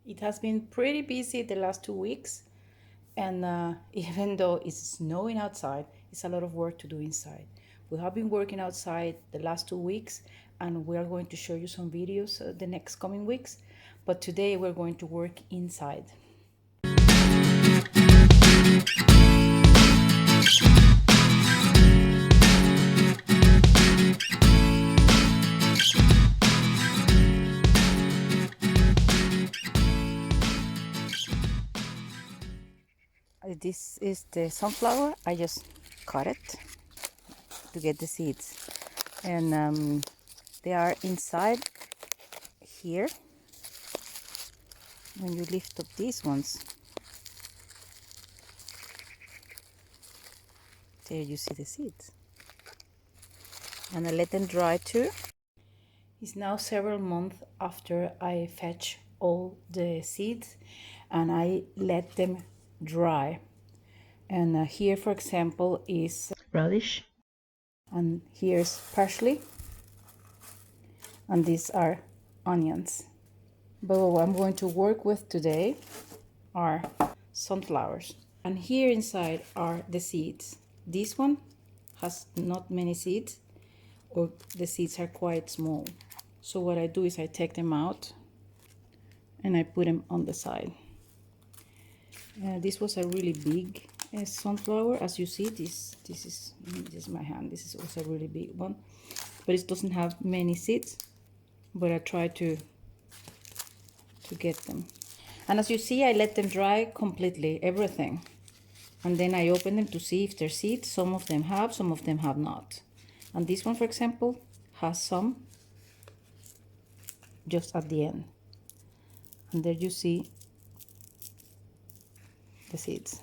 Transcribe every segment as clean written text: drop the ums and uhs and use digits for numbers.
It has been pretty busy the last 2 weeks, and even though it's snowing outside, it's a lot of work to do inside. We have been working outside the last 2 weeks, and we are going to show you some videos the next coming weeks. But today we're going to work inside. This is the sunflower. I just cut it to get the seeds, and they are inside here. When you lift up these ones, there you see the seeds, and I let them dry too. It's now several months after I fetch all the seeds, and I let them dry. And here, for example, is radish, and here's parsley, and these are onions. But what I'm going to work with today are sunflowers, and here inside are the seeds. This one has not many seeds, or the seeds are quite small. So what I do is I take them out and I put them on the side. This was a really big sunflower. As you see, this is my hand. This is also a really big one, but it doesn't have many seeds. But I try to get them. And as you see, I let them dry completely, everything. And then I open them to see if there's seeds. Some of them have, some of them have not. And this one, for example, has some just at the end. And there you see the seeds.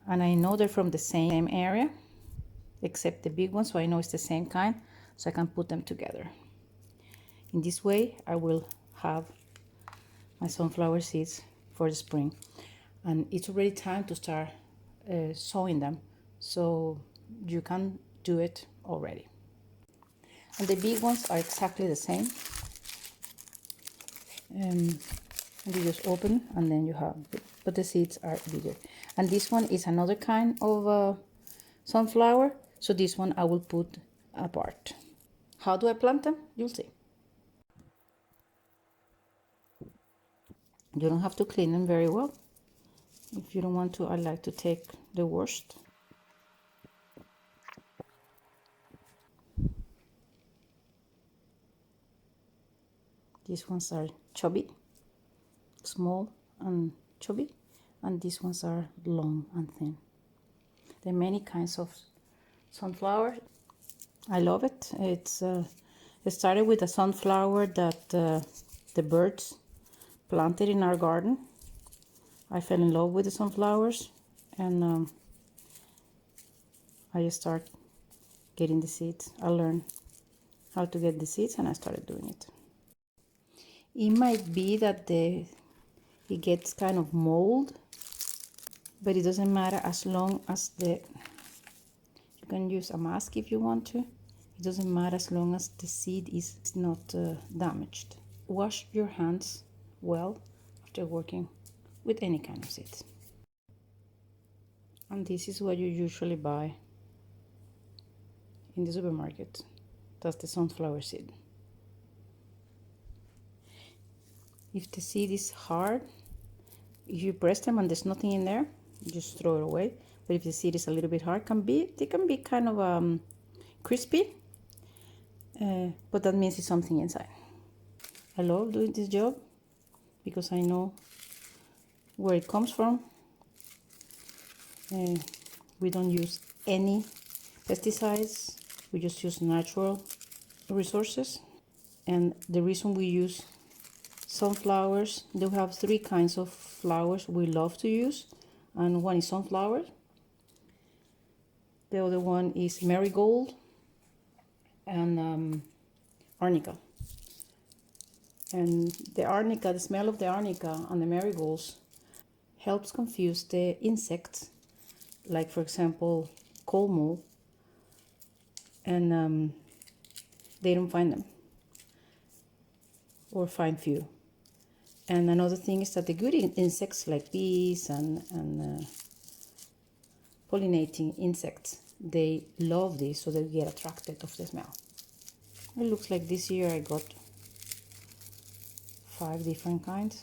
And I know they're from the same area, except the big ones, so I know it's the same kind, so I can put them together. In this way, I will have my sunflower seeds for the spring. And it's already time to start sowing them, so you can do it already. And the big ones are exactly the same. And you just open, and then you have, but the seeds are bigger. And this one is another kind of sunflower, so this one I will put apart. How do I plant them? You'll see. You don't have to clean them very well. If you don't want to, I like to take the worst. These ones are chubby, small and chubby, and these ones are long and thin. There are many kinds of sunflower. I love it. It started with a sunflower that the birds planted in our garden. I fell in love with the sunflowers, and I just start getting the seeds. I learned how to get the seeds, and I started doing it. It might be that it gets kind of mold, but it doesn't matter as long as you can use a mask if you want to. It doesn't matter as long as the seed is not damaged. Wash your hands well after working with any kind of seeds. And this is what you usually buy in the supermarket. That's the sunflower seed. If the seed is hard, if you press them and there's nothing in there, just throw it away. But if the seed is a little bit hard, they can be kind of crispy, but that means it's something inside. I love doing this job because I know where it comes from. We don't use any pesticides. We just use natural resources. And the reason we use sunflowers, they have 3 kinds of flowers we love to use, and one is sunflower. The other one is marigold and arnica. And the arnica, the smell of the arnica and the marigolds helps confuse the insects, like for example coal mole, and they don't find them or find few. And another thing is that the good insects like bees and pollinating insects, they love this, so they get attracted of the smell. It looks like this year I got 5 different kinds.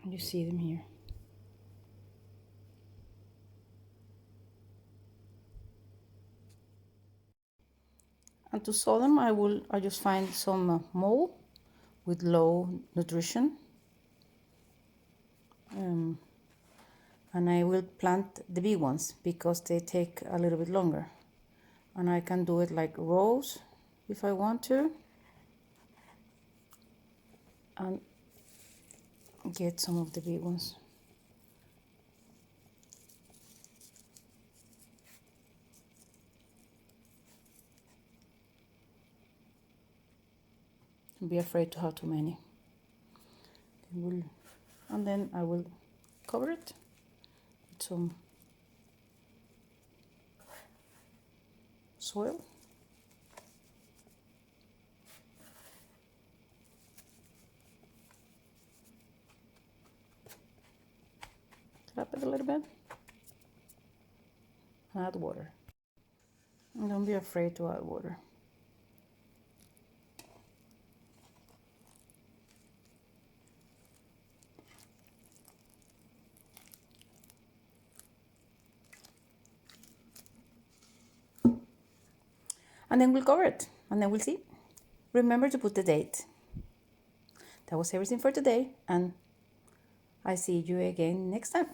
You see them here. And to sow them, I just find some mold with low nutrition, and I will plant the big ones because they take a little bit longer, and I can do it like rows if I want to, and get some of the big ones. Don't be afraid to have too many. And then I will cover it with some soil. Clap it a little bit. Add water. And don't be afraid to add water. And then we'll cover it, and then we'll see. Remember to put the date. That was everything for today, and I see you again next time.